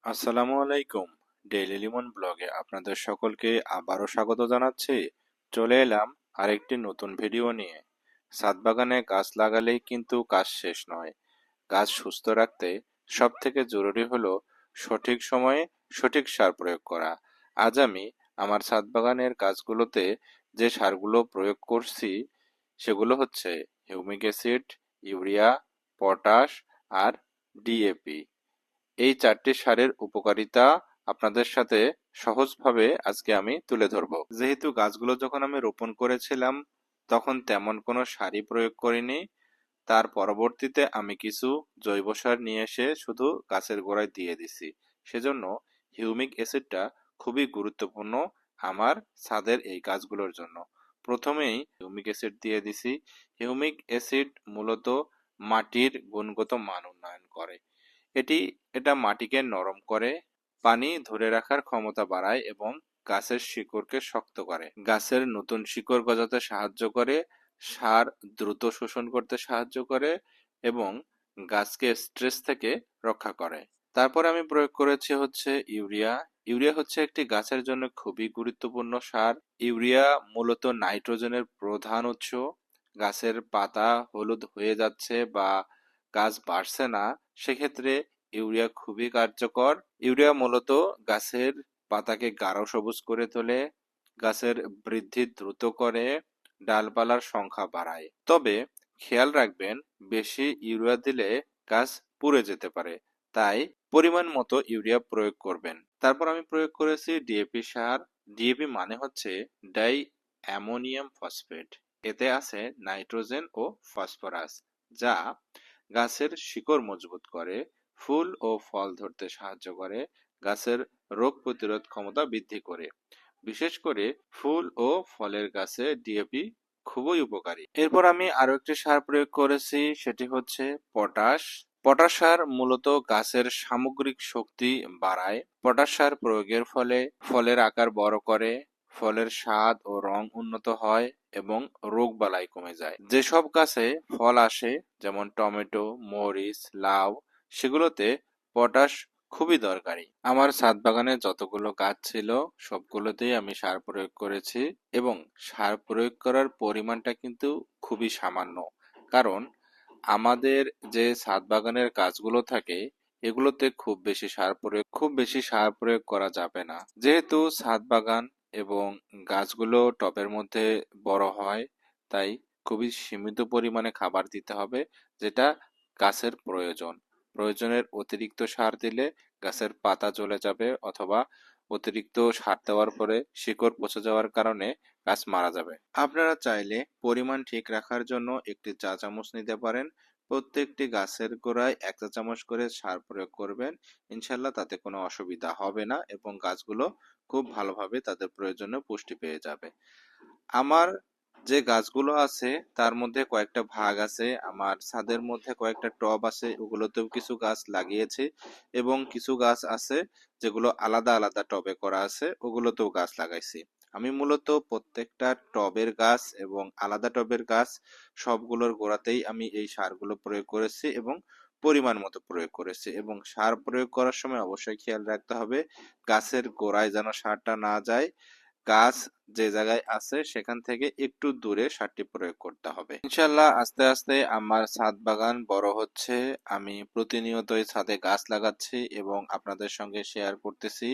আসসালামু আলাইকুম। ডেইলি লিমন ব্লগে আপনাদের সকলকে আবারও স্বাগত জানাচ্ছি। চলে এলাম আরেকটি নতুন ভিডিও নিয়ে। ছাদ বাগানে গাছ লাগালেই কিন্তু কাজ শেষ নয়। গাছ সুস্থ রাখতে সব থেকে জরুরি হলো সঠিক সময়ে সঠিক সার প্রয়োগ করা। আজ আমি আমার ছাদ বাগানের গাছগুলোতে যে সারগুলো প্রয়োগ করছি সেগুলো হচ্ছে হিউমিক অ্যাসিড, ইউরিয়া, পটাশ আর ডিএপি। এই চারটি সারের উপকারিতা আপনাদের সাথে সহজভাবে আজকে আমি তুলে ধরব। যেহেতু গাছগুলো যখন আমি রোপণ করেছিলাম তখন তেমন কোনো সারই প্রয়োগ করিনি। তার পরবর্তীতে আমি কিছু জৈব সার নিয়ে এসে শুধু গাছের গোড়ায় দিয়ে দিছি। সেজন্য হিউমিক অ্যাসিডটা খুবই গুরুত্বপূর্ণ আমার ছাদের এই গাছগুলোর জন্য। প্রথমেই হিউমিক অ্যাসিড দিয়ে দিছি। হিউমিক অ্যাসিড মূলত মাটির গুণগত মান উন্নয়ন করে। এটা মাটিকে নরম করে, পানি ধরে রাখার ক্ষমতা বাড়ায় এবং গাছের শিকড়কে শক্ত করে। গাছের নতুন শিকড় গজাতে সাহায্য করে, সার দ্রুত শোষণ করতে সাহায্য করে এবং গাছকে স্ট্রেস থেকে রক্ষা করে। তারপর আমি প্রয়োগ করেছি হচ্ছে ইউরিয়া। ইউরিয়া হচ্ছে একটি গাছের জন্য খুবই গুরুত্বপূর্ণ সার। ইউরিয়া মূলত নাইট্রোজেনের প্রধান উৎস। গাছের পাতা হলুদ হয়ে যাচ্ছে বা গাছ বাড়ছে না, সেক্ষেত্রে ইউরিয়া খুবই কার্যকর। ইউরিয়া মূলত গাছের পাতাকে গাঢ় সবুজ করে তোলে, গাছের বৃদ্ধি দ্রুত করে, ডালপালার সংখ্যা বাড়ায়। তবে খেয়াল রাখবেন, বেশি ইউরিয়া দিলে গাছ পুড়ে যেতে পারে, তাই পরিমাণ মতো ইউরিয়া প্রয়োগ করবেন। তারপর আমি প্রয়োগ করেছি ডিএপি সার। ডিএপি মানে হচ্ছে ডাই অ্যামোনিয়াম ফসফেট। এতে আছে নাইট্রোজেন ও ফসফরাস, যা গাছের শিকড় মজবুত করে, ফুল ও ফল ধরতে সাহায্য করে, গাছের রোগ প্রতিরোধ ক্ষমতা বৃদ্ধি করে। বিশেষ করে ফুল ও ফলের গাছে ডিএপি খুবই উপকারী। এরপর আমি আরো একটি সার প্রয়োগ করেছি, সেটি হচ্ছে পটাশ। পটাশ সার মূলত গাছের সামগ্রিক শক্তি বাড়ায়। পটাশ সার প্রয়োগের ফলে ফলের আকার বড় করে, ফলের স্বাদ ও রং উন্নত হয় এবং রোগবালাই কমে যায়। যেসব গাছে ফল আসে, যেমন টমেটো, মরিচ, লাউ, সেগুলোতে পটাশ খুবই দরকারি। আমার ছাদ বাগানে যতগুলো গাছ ছিল সবগুলোতেই আমি সার প্রয়োগ করেছি এবং সার প্রয়োগ করার পরিমাণটা কিন্তু খুবই সামান্য। কারণ আমাদের যে ছাদ বাগানের গাছগুলো থাকে এগুলোতে খুব বেশি সার প্রয়োগ করা যাবে না। যেহেতু ছাদ বাগান এবং গাছগুলো টবের মধ্যে বড় হয়, তাই খুবই সীমিত পরিমাণে খাবার দিতে হবে, যেটা গাছের প্রয়োজন। প্রয়োজনের অতিরিক্ত সার দিলে গাছের পাতা জ্বলে যাবে অথবা অতিরিক্ত সার দেওয়ার পরে শিকড় পচে যাওয়ার কারণে গাছ মারা যাবে। আপনারা চাইলে পরিমাণ ঠিক রাখার জন্য একটি চা চামচ নিতে পারেন। প্রত্যেকটি গাছের গোড়ায় 1 চা চামচ করে সার প্রয়োগ করবেন। ইনশাল্লাহ তাতে কোনো অসুবিধা হবে না এবং গাছগুলো খুব ভালোভাবে তাদের প্রয়োজনীয় পুষ্টি পেয়ে যাবে। আমার যে গাছগুলো আছে তার মধ্যে কয়েকটা ভাগ আছে, আমার ছাদের মধ্যে কয়েকটা টব আছে, ওগুলোতেও কিছু গাছ লাগিয়েছি এবং কিছু গাছ আছে যেগুলো আলাদা আলাদা টবে করা আছে, ওগুলোতেও গাছ লাগাইছি। আমি মূলত প্রত্যেকটা টবের গাছ এবং আলাদা টবের গাছ সবগুলোর গোড়াতেই আমি এই সারগুলো প্রয়োগ করেছি এবং পরিমাণ মতো প্রয়োগ করেছি। এবং সার প্রয়োগ করার সময় অবশ্যই খেয়াল রাখতে হবে গাছের গোড়ায় যেন সারটা না যায়। গাছ যে জায়গায় আছে সেখান থেকে একটু দূরে সারটি প্রয়োগ করতে হবে। ইনশাল্লাহ আস্তে আস্তে আমার ছাদ বাগান বড় হচ্ছে। আমি প্রতিনিয়তই ছাদে গাছ লাগাচ্ছি এবং আপনাদের সঙ্গে শেয়ার করতেছি।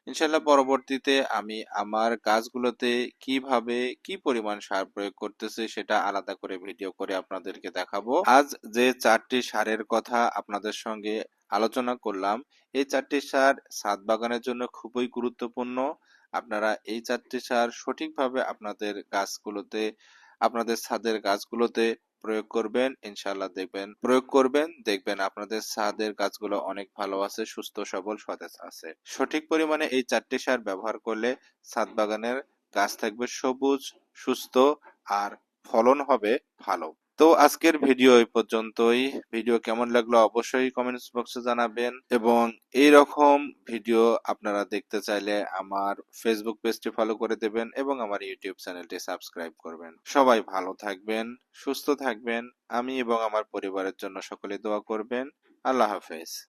ইনশাল্লাহ পরবর্তীতে আমি আমার গাছগুলোতে কিভাবে কি পরিমাণ সার প্রয়োগ করতেছি সেটা আলাদা করে ভিডিও করে আপনাদেরকে দেখাবো। আজ যে 4টি সারের কথা আপনাদের সঙ্গে আলোচনা করলাম, এই 4টি সার ছাদ বাগানের জন্য খুবই গুরুত্বপূর্ণ। আপনারা এই 4টি সার সঠিকভাবে আপনাদের ছাদের গাছগুলোতে প্রয়োগ করবেন, দেখবেন আপনাদের ছাদের গাছগুলো অনেক ভালো আছে, সুস্থ সবল সতেজ আছে। সঠিক পরিমাণে এই 4টি সার ব্যবহার করলে ছাদ বাগানের গাছ থাকবে সবুজ, সুস্থ আর ফলন হবে ভালো। তো আজকের ভিডিও এই পর্যন্তই। ভিডিও কেমন লাগলো অবশ্যই কমেন্টস বক্সে জানাবেন এবং এই রকম ভিডিও আপনারা দেখতে চাইলে আমার ফেসবুক পেজটি ফলো করে দেবেন এবং আমার ইউটিউব চ্যানেলটি সাবস্ক্রাইব করবেন। সবাই ভালো থাকবেন, সুস্থ থাকবেন। আমি এবং আমার পরিবারের জন্য সকলে দোয়া করবেন। আল্লাহ হাফেজ।